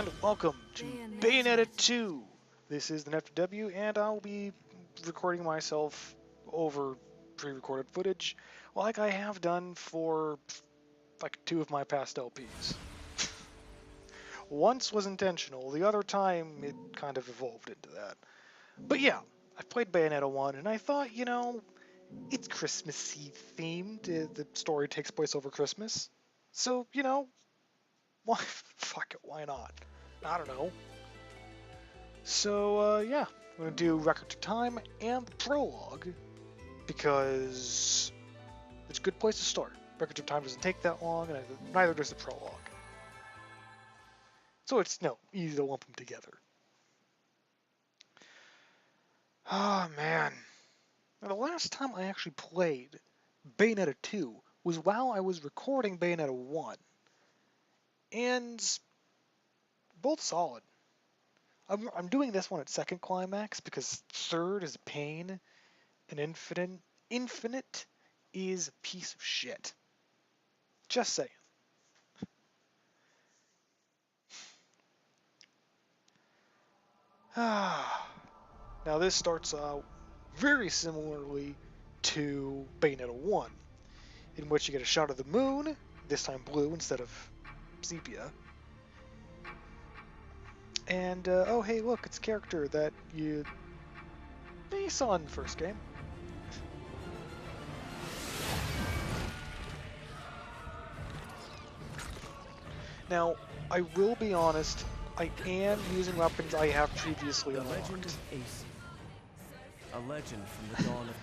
and welcome to Bayonetta 2. This is the NefFTW, and I'll be recording myself over pre-recorded footage, like I have done for like 2 of my past LPs. Once was intentional, the other time it kind of evolved into that. But yeah, I've played Bayonetta 1, and I thought, it's Christmassy themed. The story takes place over Christmas. So, why, fuck it, why not? I don't know. So, yeah, I'm going to do Record to Time and the Prologue, because it's a good place to start. Record to Time doesn't take that long, and neither does the Prologue. So it's, easy to lump them together. Oh, man. Now, the last time I actually played Bayonetta 2 was while I was recording Bayonetta 1. And both solid. I'm doing this one at second climax because third is a pain, and infinite is a piece of shit. Just saying. Now this starts out very similarly to Bayonetta 1, in which you get a shot of the moon, this time blue instead of sepia. And, oh hey look, it's a character that you saw in the first game. Now, I will be honest, I am using weapons I have previously unlocked. The legend of Ace. A legend from the dawn of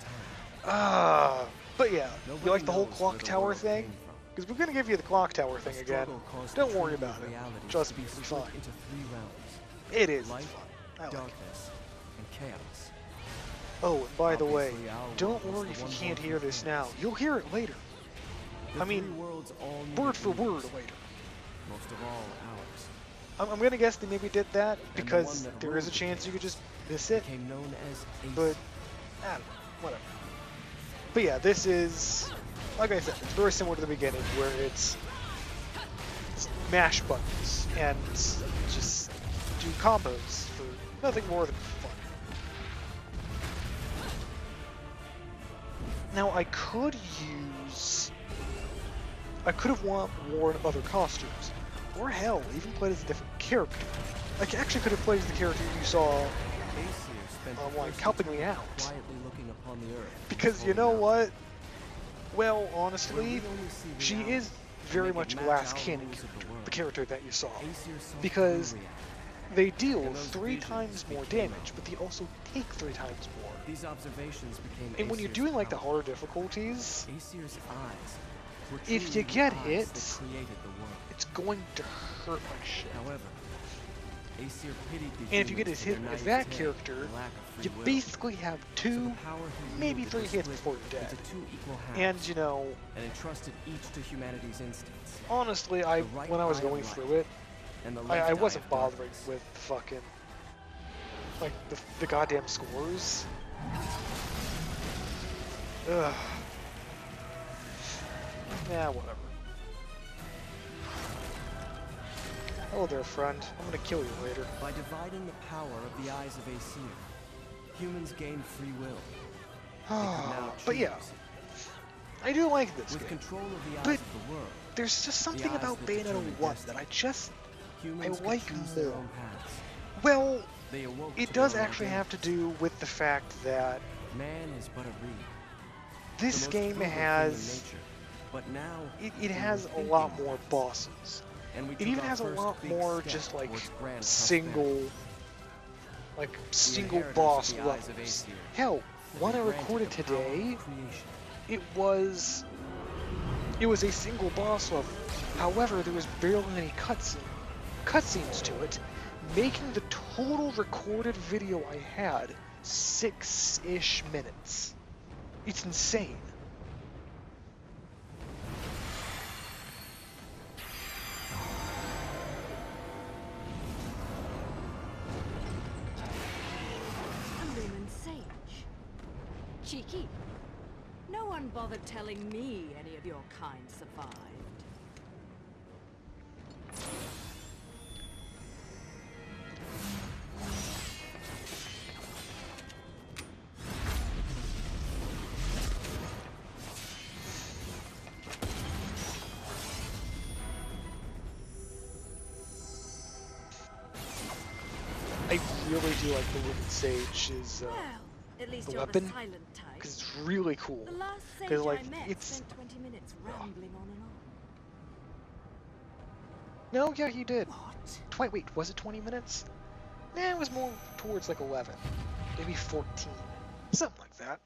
time. But yeah, you like the whole clock tower thing? Because we're going to give you the clock tower thing again. Don't worry about it. Trust me, it'll be fine. It is fun. I like it. And chaos. Oh, and by the way, don't worry if you can't hear this now. You'll hear it later. I mean, word for word later. Most of all, ours. I'm gonna guess they maybe did that because there is a chance you could just miss it. Known as Ace. But I don't know, whatever. But yeah, this is, like I said, it's very similar to the beginning where it's mash buttons and just do combos for nothing more than fun. Now I could have worn other costumes. Or hell, even played as a different character. I actually could have played as the character you saw like helping me out. Because you know what? Well, honestly, she is very much glass cannon character, the character that you saw. Because they deal 3 times more damage, but they also take 3 times more. These observations became and when you're doing like the harder difficulties, Aesir's eyes if you get hit, it's going to hurt like shit. However, Aesir pitied the and if you get as hit as that character, you basically have 2, maybe 3 hits before you're dead. And and entrusted each to humanity's instincts. Honestly, when I was going through it, I wasn't bothering with the fucking like the goddamn scores. Ugh. Yeah, whatever. Hello there, friend. I'm gonna kill you later. By dividing the power of the eyes of Aesir, humans gain free will. But yeah, I do like this With game. control of the eyes But of the world, there's just something about Bayonetta 1 that I like more. Well, it does actually have to do with the fact that man is but a reed. this game has but now it has a lot more bosses. It even has a lot more just like single boss levels. Hell, one I recorded today, it was a single boss level. However, there was barely any cutscenes to it, making the total recorded video I had 6-ish minutes. It's insane. Cheeky. No one bothered telling me any of your kind survived. really do like the Wooden Sage's Well, at least the you're weapon, the silent type. because it's really cool. The last sage Because like I met it's spent 20 minutes rambling on and on. no, yeah, he did. What? Wait, was it 20 minutes? Nah, it was more towards like 11, maybe 14, something like that.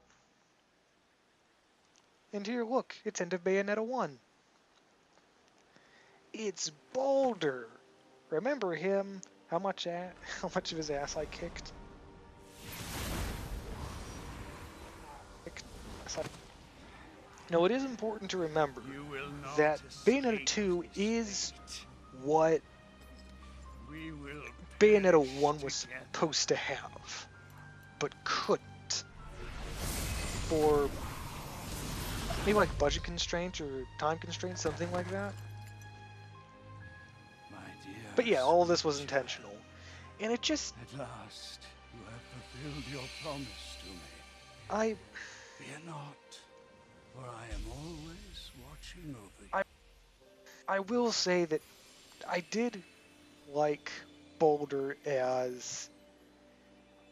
And here, look, it's end of Bayonetta 1. It's Boulder. Remember him? How much of his ass I kicked? No, it is important to remember that Bayonetta 2 is what Bayonetta 1 was supposed to have, but couldn't. For maybe like budget constraints or time constraints, something like that. But yeah, all of this was intentional. And it just... At last, you have fulfilled your promise to me. I... Fear not, for I am always watching over you. I will say that I did like Boulder as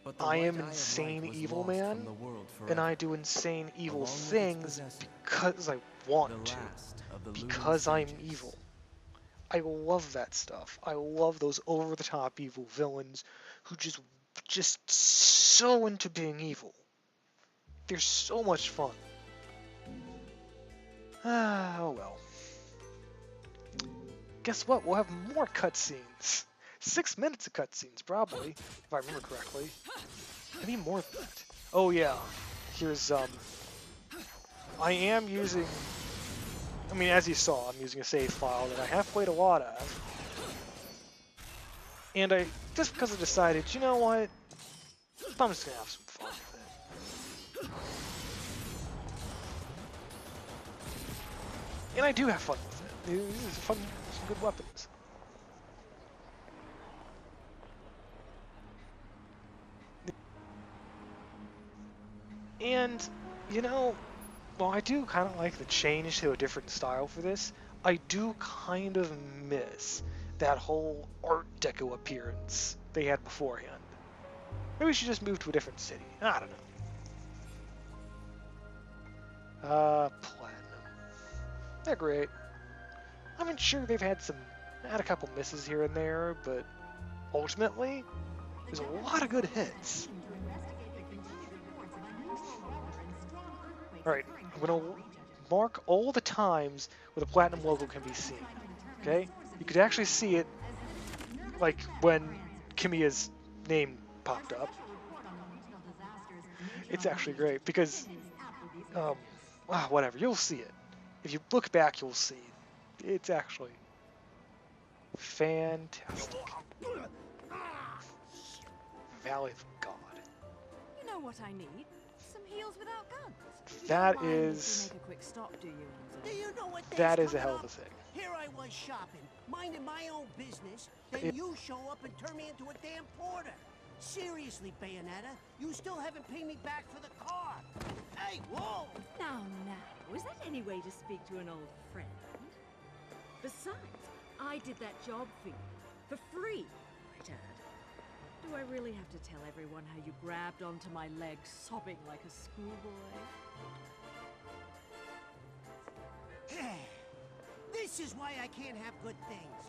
But the I white am eye of insane light was evil lost man, from the world and forever. I do insane evil Along with its things possessor, because I want the to, last of the because luminous I'm ages. evil. I love that stuff. I love those over-the-top evil villains who just so into being evil. They're so much fun. Oh well. Guess what? We'll have more cutscenes. 6 minutes of cutscenes, probably, if I remember correctly. Maybe more than that. Oh yeah. Here's I am using. I mean, as you saw, I'm using a save file that I have played a lot of. And just because I decided, you know what? I'm just gonna have some fun with it. And I do have fun with it. These are some good weapons. And, you know, while I do kind of like the change to a different style for this, I do kind of miss that whole Art Deco appearance they had beforehand. Maybe we should just move to a different city. I don't know. Platinum. They're great. I mean, sure, they've had a couple misses here and there, but ultimately, there's a lot of good hits. Alright, I'm gonna mark all the times where the Platinum logo can be seen. Okay? You could actually see it, like, when Kimiya's name popped up. It's actually great, because, whatever, you'll see it. If you look back, you'll see it. It's actually fantastic. Valley of God. You know what I need? Some heels without guns. That Don't mind if is... you make a quick stop, do you, Do Enzo? you know what That is a hell of a thing. Here I was shopping, minding my own business, then you show up and turn me into a damn porter. Seriously, Bayonetta, you still haven't paid me back for the car. Hey, whoa! Now, is that any way to speak to an old friend? Besides, I did that job for you. For free, might add. Do I really have to tell everyone how you grabbed onto my leg sobbing like a schoolboy? This is why I can't have good things.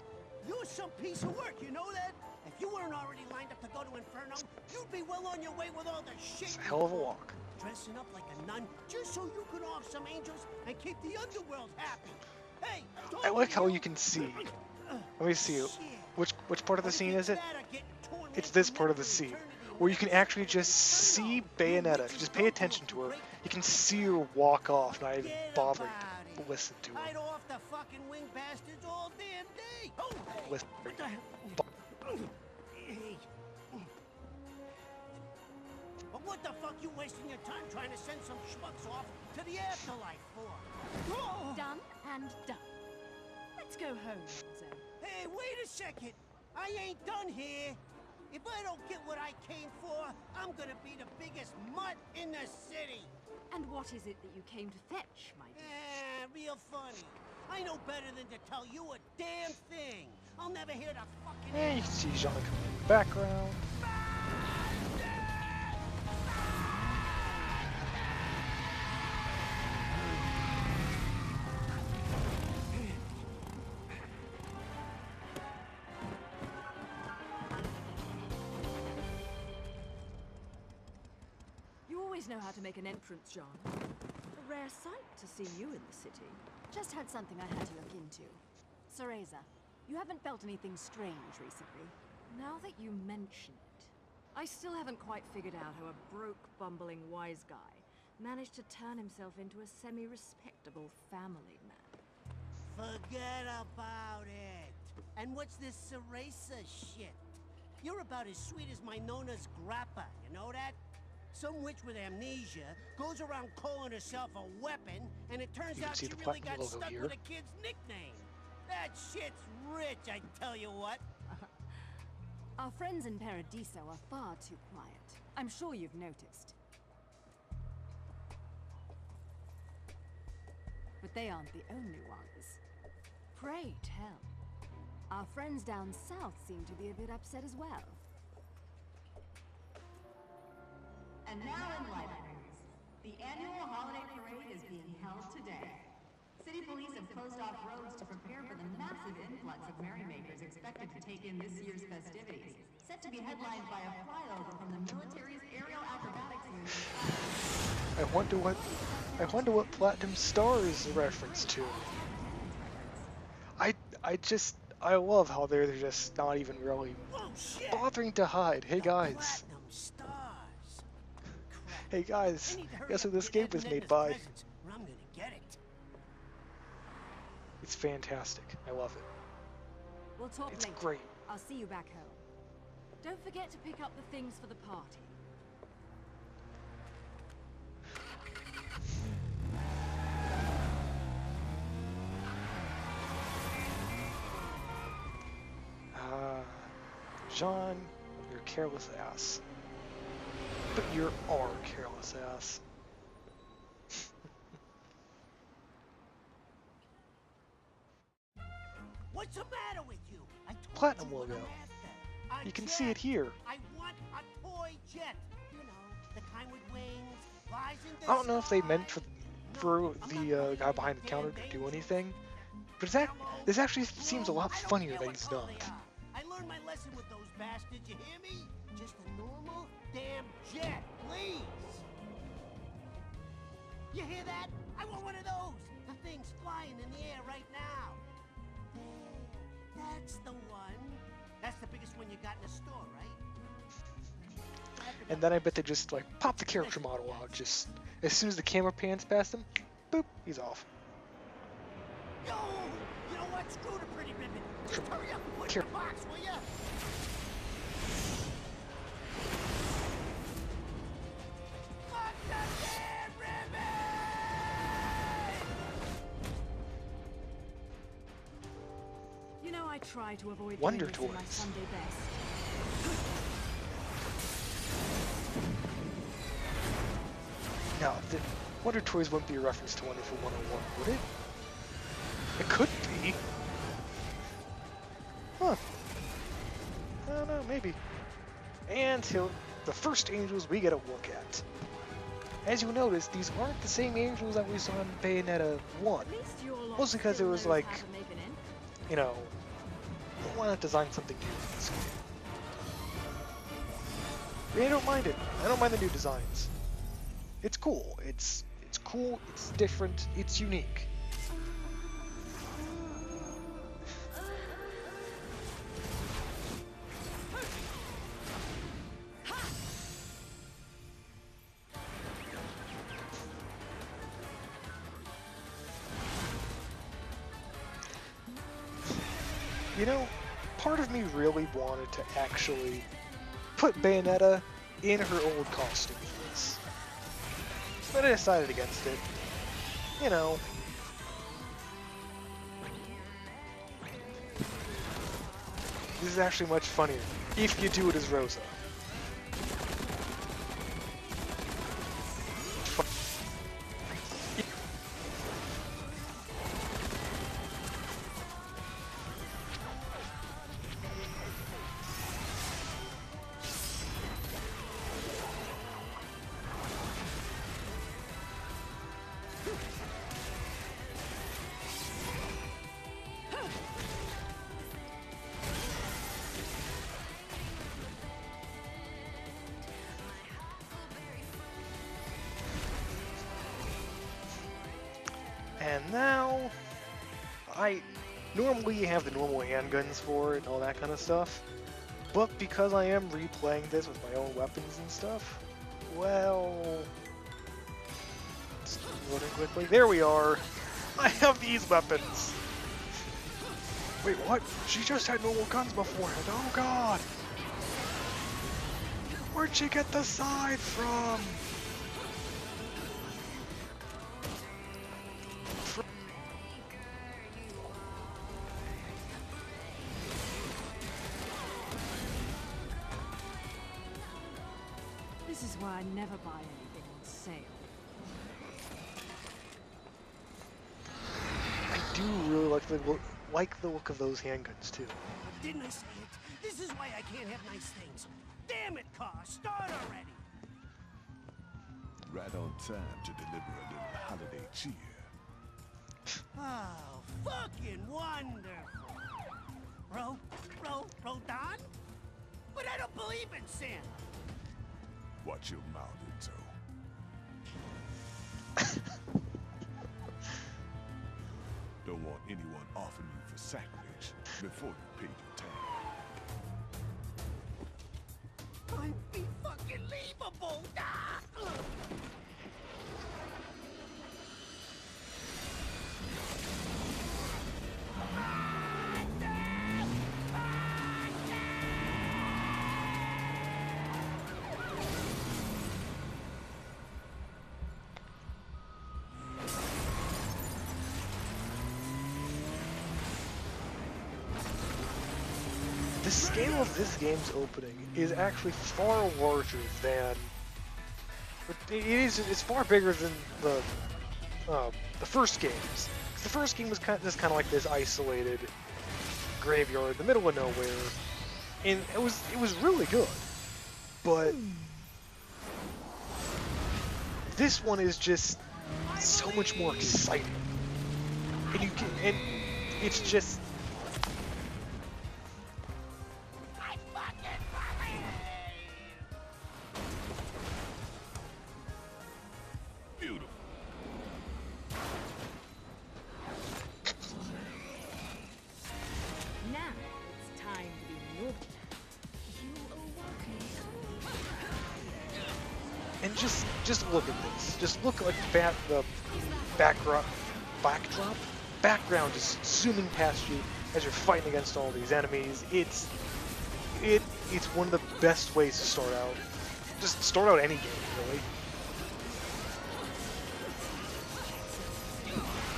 You're some piece of work, you know that? If you weren't already lined up to go to Inferno, you'd be well on your way with all the shit. It's a hell of a walk. Dressing up like a nun just so you could off some angels and keep the underworld happy. Hey, I like how you can see. Let me see it. Which part of the scene is it? It's this part of the scene where you can actually just see Bayonetta. If you just pay attention to her, you can see her walk off, not even bothering to listen to I'd her. off the fucking wing bastards all damn day. Oh, Listen. what the hell? Hey. But what the fuck you wasting your time trying to send some schmucks off to the afterlife for? Oh. Done and done. Let's go home, Enzo. Hey, wait a second. I ain't done here. If I don't get what I came for, I'm gonna be the biggest mutt in the city. And what is it that you came to fetch, my dear? Real funny. I know better than to tell you a damn thing. I'll never hear the fucking And you can see Jean in the background. know how to make an entrance, John. A rare sight to see you in the city. Just had something I had to look into. Cereza, you haven't felt anything strange recently? Now that you mention it, I still haven't quite figured out how a broke, bumbling wise guy managed to turn himself into a semi-respectable family man. Forget about it. And what's this Cereza shit? You're about as sweet as my Nona's grappa, you know that? Some witch with amnesia goes around calling herself a weapon, and it turns out see she the really platinum got logo stuck here. with a kid's nickname. That shit's rich, I tell you what. Our friends in Paradiso are far too quiet. I'm sure you've noticed. But they aren't the only ones. Pray tell. Our friends down south seem to be a bit upset as well. And now in light news, the annual holiday parade is being held today. City police have closed off roads to prepare for the massive influx of merrymakers expected to take in this year's festivities, set to be headlined by a flyover from the military's aerial acrobatics unit. I wonder what Platinum Star is a reference to. I love how they're just not even really Whoa, shit! bothering to hide. Hey guys. Platinum stars. Crap. Hey guys. I need to hurry Guess up who this and game get was Ed made Nedna's by? presents, or I'm gonna get it. It's fantastic. I love it. We'll talk It's later. great. I'll see you back home. Don't forget to pick up the things for the party. John, you're a careless ass. But you're our careless ass. What's the matter with you? I told Platinum you what logo. I'm after. A You can see it jet. here. I want a toy jet. You know, the kind with wings, flies in the I don't know if they meant sky. for No, I'm the not guy playing behind the with counter damn to do dangerous. anything, but this actually seems a lot I don't funnier care that what he's color not. they are. I learned my lesson with those bastards, you hear me? Just a normal damn jet, please. You hear that? I want one of those. The thing's flying in the air right now. There, that's the one. That's the biggest one you got in the store, right? And then I bet they just like pop the character model out just as soon as the camera pans past him, boop, he's off. Yo, you know what? Screw the pretty ribbon. Just hurry up and put it in the box, will ya? Fuck the damn ribbon! You know, I try to avoid Wonder doing this in my Toys. Sunday best. Now, the Wonder Toys wouldn't be a reference to Wonderful 101, would it? It could be. Huh. I don't know, maybe. And the first angels we get a look at. As you notice, these aren't the same angels that we saw in Bayonetta 1. At least your lot Mostly because still it was knows like, how to make an entrance. you know, why not design something new in this game? I don't mind it. I don't mind the new designs. It's cool. It's cool. It's different. It's unique. You know, part of me really wanted to actually put Bayonetta in her old costume for this. But I decided against it. You know. This is actually much funnier if you do it as Rosa. Now, I normally have the normal handguns for it and all that kind of stuff, but because I am replaying this with my own weapons and stuff, well, let's load in quickly. There we are. I have these weapons. Wait, what? She just had normal guns beforehand. Oh god. Where'd she get the side from? This is why I never buy anything on sale. I do really like the look of those handguns too. Didn't I say it? This is why I can't have nice things. Damn it, car, start already! Right on time to deliver a little holiday cheer. Oh, fucking wonderful! Rodon? But I don't believe in Santa! Watch your mouth, Enzo. Don't want anyone offering you for sacrilege before you pay your tag. Unbelievable! Ah! The scale of this game's opening is actually far larger than. It's far bigger than the first games. 'Cause the first game was just kind of like this isolated graveyard in the middle of nowhere, and it was really good. But this one is just so much more exciting, and it's just. Now it's time to be naughty. And just look at this. Just look like the background is zooming past you as you're fighting against all these enemies. It's one of the best ways to start out. Just start out any game, really.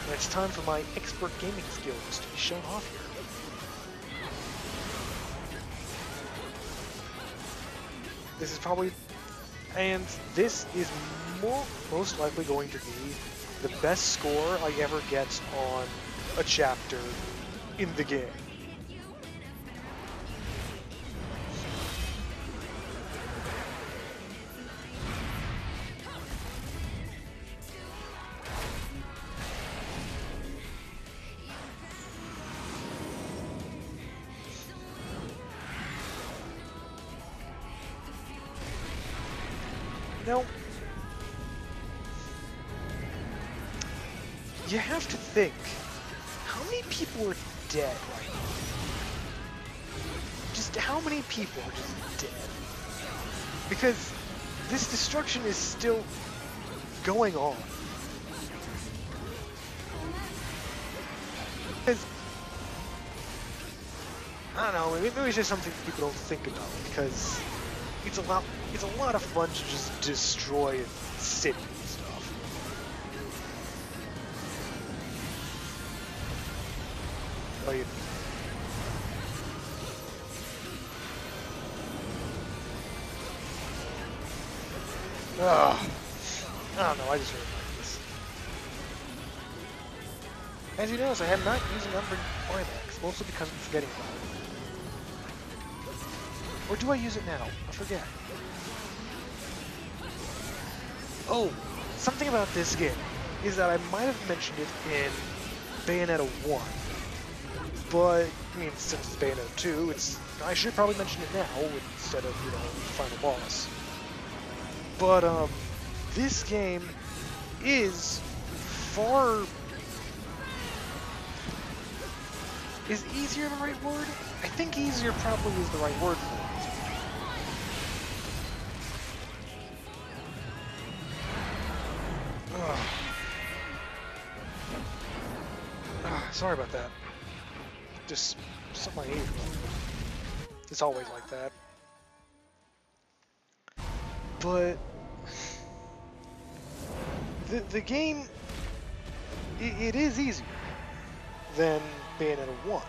And it's time for my expert gaming skills to be shown off here. This is probably, and this is most likely going to be the best score I ever get on a chapter in the game. Now, you have to think, how many people are dead right now? Just how many people are just dead? Because this destruction is still going on. Because, I don't know, maybe it's just something people don't think about, because it's a lot of fun to just destroy a city and stuff. Like, I don't know, I just really like this. As you notice, I have not used numbered climax, mostly because I'm forgetting about it. Or do I use it now? I forget. Oh, something about this game is that I might have mentioned it in Bayonetta 1. But, I mean, since it's Bayonetta 2, I should probably mention it now instead of, Final Boss. But, this game is far Is easier the right word? I think easier probably is the right word for it. Ugh. Sorry about that. Just something I hate. It's always like that. But the game, it is easier than Bayonetta 1.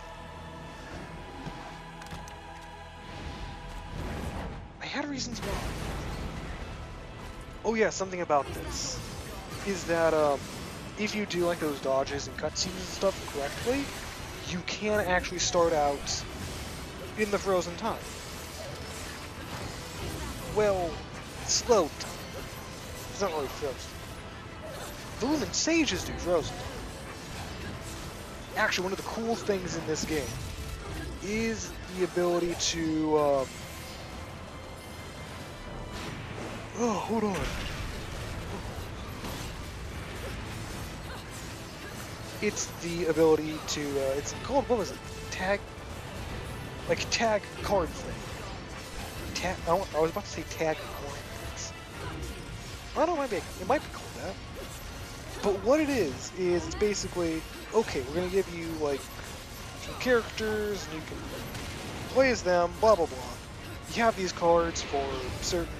I had reasons why. Oh yeah, something about this is that if you do like those dodges and cutscenes and stuff correctly, you can actually start out in the frozen time. Well, slow time. It's not really frozen. The Lumen Sages do frozen time. Actually, one of the cool things in this game is the ability to oh, hold on. It's the ability to, it's called, what was it? Tag card thing. I was about to say tag coins. I don't know, it might be called that. But what it is it's basically, okay, we're gonna give you, like, some characters, and you can play as them, blah blah blah. You have these cards for certain...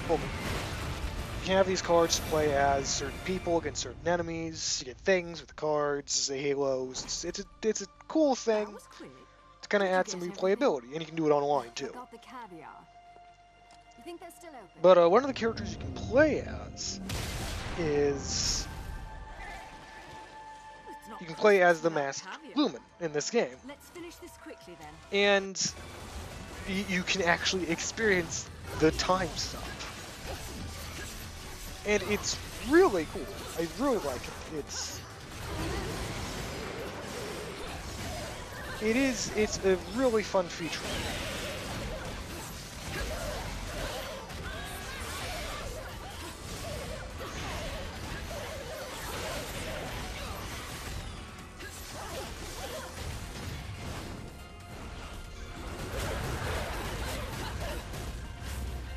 You can have these cards to play as certain people against certain enemies. You get things with the cards, the halos. It's a cool thing to kind of add some replayability, and you can do it online too. Got the caviar. You think they're still open? But one of the characters you can play as is you can play as the masked Lumen in this game, Let's finish this quickly then. and you can actually experience the time stuff. And it's really cool. I really like it. It's a really fun feature.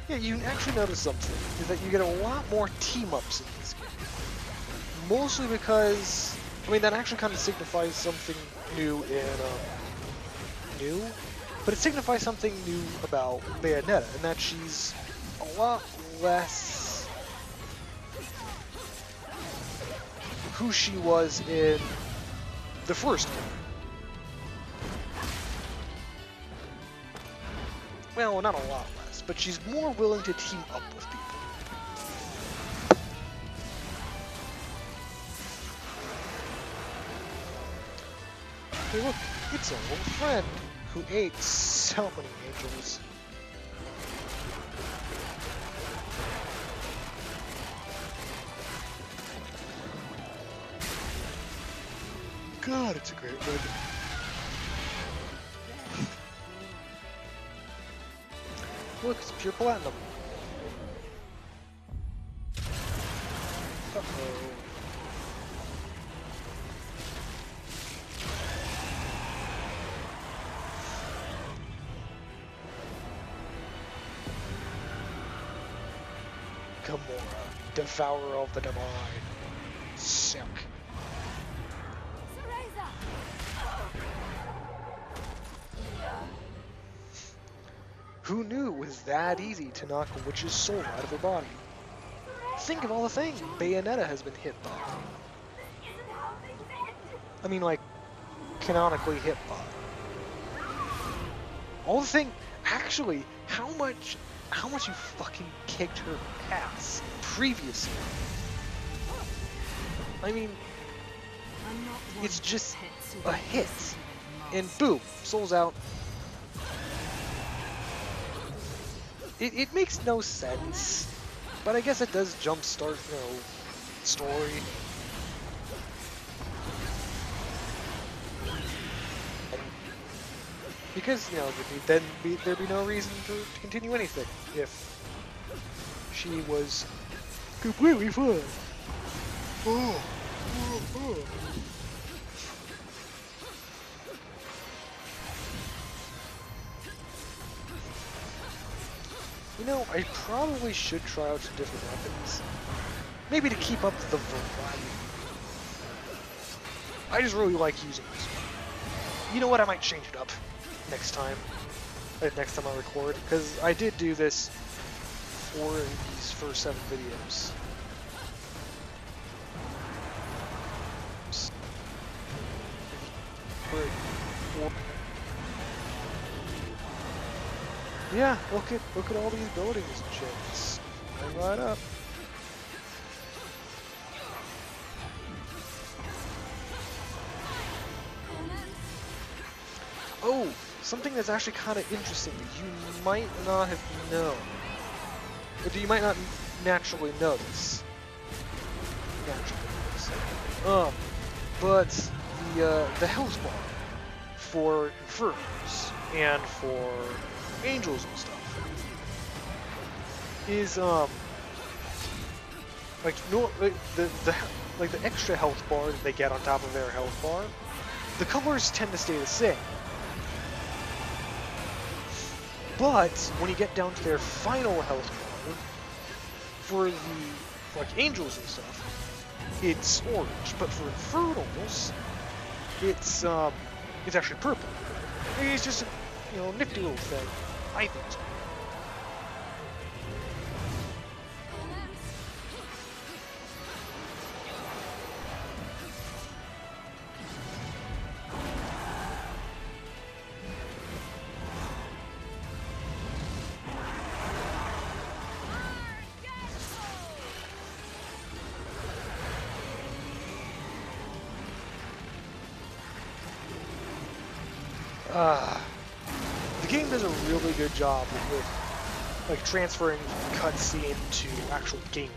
Yeah, you can actually notice something, is that you get a lot more team-ups in this game. Mostly because, I mean, that actually kind of signifies something new but it signifies something new about Bayonetta, and that she's a lot less who she was in the first game. Well, not a lot less, but she's more willing to team up with people. Hey look, it's our old friend who ate so many angels. God, it's a great one. Look, it's pure platinum. Uh-oh. Gamora, devourer of the divine. Sick. Who knew it was that easy to knock a witch's soul out of her body? Think of all the things Bayonetta has been hit by. I mean, like, canonically hit by. All the thing, actually, how much you fucking kicked her ass previously. I mean, it's just a hit, and boom, soul's out. It makes no sense, but I guess it does jumpstart, story. And because, then there'd be no reason to continue anything if she was completely fine. You know, I probably should try out some different weapons. Maybe to keep up the variety. I just really like using this one. You know what? I might change it up next time. Next time I record, because I did do this for these first 7 videos. Yeah, look at all these buildings and shit. It's right up. Oh, something that's actually kind of interesting that you might not have known. Or you might not naturally notice. But the health bar for Infernos and for Angels and stuff is like the extra health bar that they get on top of their health bar. The colors tend to stay the same. But when you get down to their final health bar, for the like Angels and stuff, it's orange. But for Infernals, it's actually purple. It's just a nifty little thing. I think so. The game does a really good job with like transferring cutscene to actual gameplay.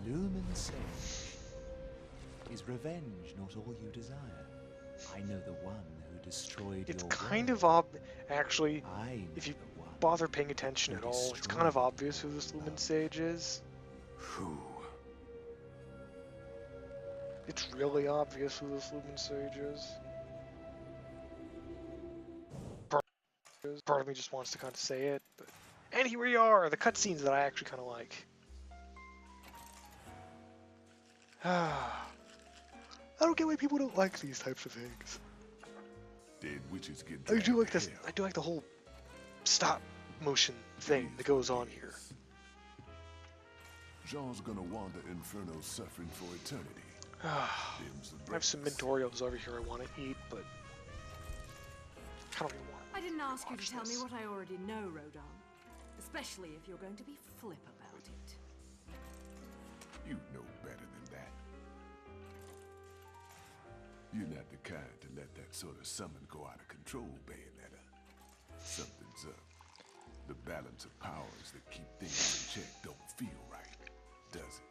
Lumen says, is revenge not all you desire? I know the one who destroyed It's your kind world. of actually, if you bother paying attention at all, it's kind of obvious who this Lumen Sage is. Who? It's really obvious who this Lumen Sage is. Part of me just wants to kind of say it, but... And here we are, the cutscenes that I actually kind of like. I don't get why people don't like these types of things. Dead witches get I do like dragged this. to hell. I do like the whole stop motion thing that goes on here. Jean's gonna wander Inferno suffering for eternity. I have some Mentorios over here I want to eat, but I don't really want to. I didn't ask you to watch tell me this. what I already know, Rodin. Especially if you're going to be flip about it. You know better than that. You're not the kind to let that sort of summon go out of control, Bayonetta. Something's up. The balance of powers that keep things in check don't feel right, does it?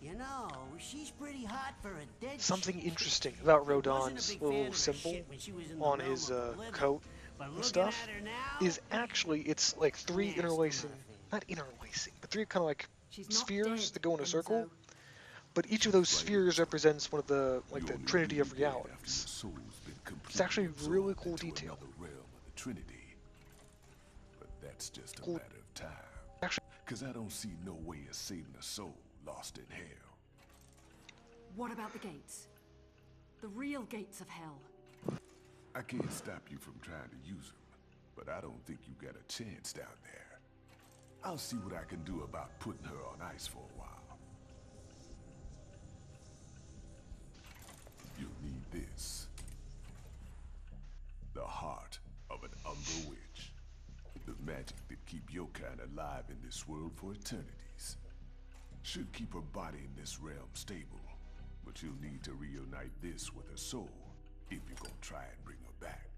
You know, she's pretty hot for a dead Something chick. interesting about Wasn't a Rodon's big fan little of her symbol shit when she was in the on realm his of the living. coat But and looking stuff at her now, is actually, it's like 3 nasty interlacing, muffin. not interlacing, but 3 kind of like She's not spheres dead, that go in a circle. Enzo. But each of those spheres represents one of the, like You the only Trinity of really dead after your Realities. soul's been It's actually completely really absorbed cool into detail. another realm of the Trinity. But that's just a Cool. matter of time. Actually, Cause I don't see no way of saving a soul lost in hell. What about the gates? The real gates of hell. I can't stop you from trying to use them, but I don't think you got a chance down there. I'll see what I can do about putting her on ice for a while. You'll need this. The heart of an Umbra Witch. The magic that keep your kind alive in this world for eternities. Should keep her body in this realm stable, but you'll need to reunite this with her soul if you're gonna try and bring her back.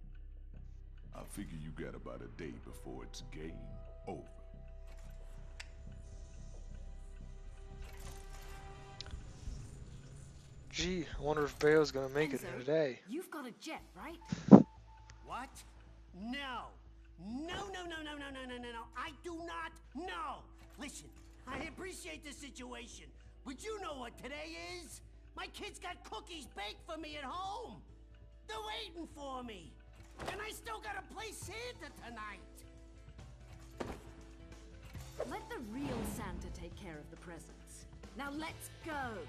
I figure you got about a day before it's game. Over. Gee, I wonder if Bayo's gonna make it Enzo, here today. You've got a jet, right? What? No. No, no, no, no, no, no, no, no, no. I do not know. Listen, I appreciate the situation, but you know what today is? My kids got cookies baked for me at home. They're waiting for me. And I still gotta play Santa tonight. Let the real Santa take care of the presents. Now let's go.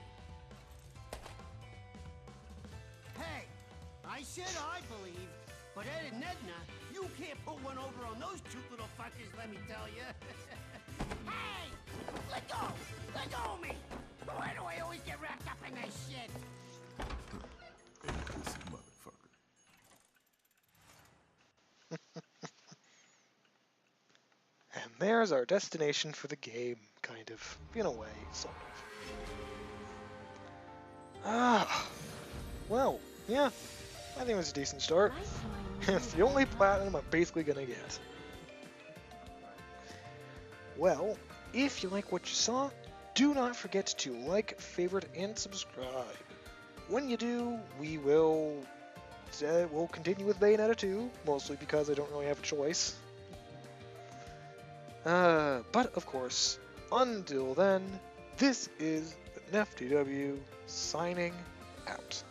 Hey, I said I believe, but Ed and Edna, you can't pull one over on those cute little fuckers, let me tell you. Hey! Let go! Let go of me! Why do I always get wrapped up in this shit? This motherfucker. And there's our destination for the game, kind of. In a way, sort of. Ah, well, yeah, I think it was a decent start. It's the only platinum I'm basically gonna get. Well, if you like what you saw, do not forget to like, favorite, and subscribe. When you do, we'll continue with Bayonetta 2, mostly because I don't really have a choice. But of course, until then, this is the NefFTW signing out.